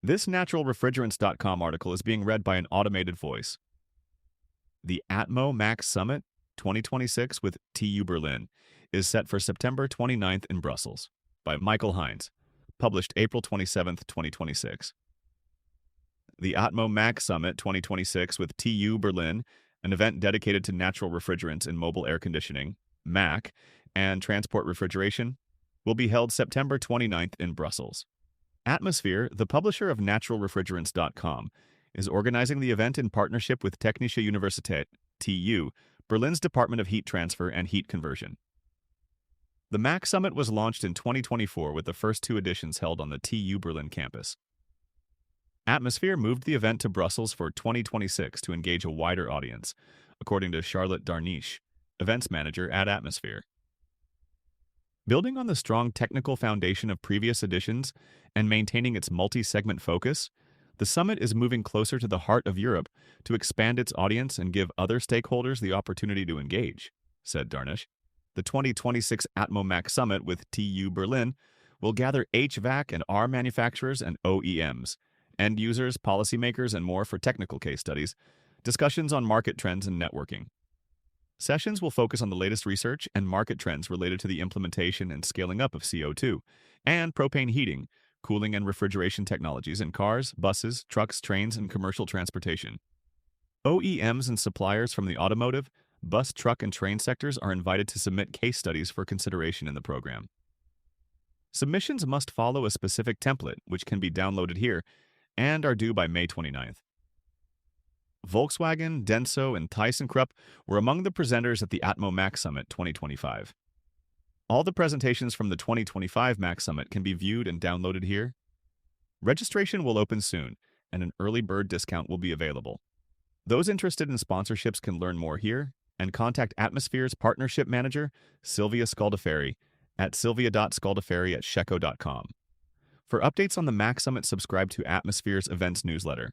This naturalrefrigerants.com article is being read by an automated voice. The ATMO Max Summit 2026 with TU Berlin is set for September 29th in Brussels by Michael Hines, published April 27th, 2026. The ATMO Max Summit 2026 with TU Berlin, an event dedicated to natural refrigerants in mobile air conditioning, MAC, and transport refrigeration, will be held September 29th in Brussels. Atmosphere, the publisher of naturalrefrigerants.com, is organizing the event in partnership with Technische Universität, TU, Berlin's Department of Heat Transfer and Heat Conversion. The MAC Summit was launched in 2024 with the first two editions held on the TU Berlin campus. Atmosphere moved the event to Brussels for 2026 to engage a wider audience, according to Charlotte Darniche, events manager at Atmosphere. Building on the strong technical foundation of previous editions and maintaining its multi-segment focus, the summit is moving closer to the heart of Europe to expand its audience and give other stakeholders the opportunity to engage, said Darniche. The 2026 ATMO Mac Summit with TU Berlin will gather HVAC and R manufacturers and OEMs, end users, policymakers, and more for technical case studies, discussions on market trends and networking. Sessions will focus on the latest research and market trends related to the implementation and scaling up of CO2 and propane heating, cooling and refrigeration technologies in cars, buses, trucks, trains, and commercial transportation. OEMs and suppliers from the automotive, bus, truck, and train sectors are invited to submit case studies for consideration in the program. Submissions must follow a specific template, which can be downloaded here, and are due by May 29th. Volkswagen, Denso, and ThyssenKrupp were among the presenters at the ATMO Mac Summit 2025. All the presentations from the 2025 Mac Summit can be viewed and downloaded here. Registration will open soon, and an early bird discount will be available. Those interested in sponsorships can learn more here and contact Atmosphere's partnership manager, Silvia Scaldaferi, at sylvia.scaldaferi@sheco.com. For updates on the Mac Summit, subscribe to Atmosphere's events newsletter.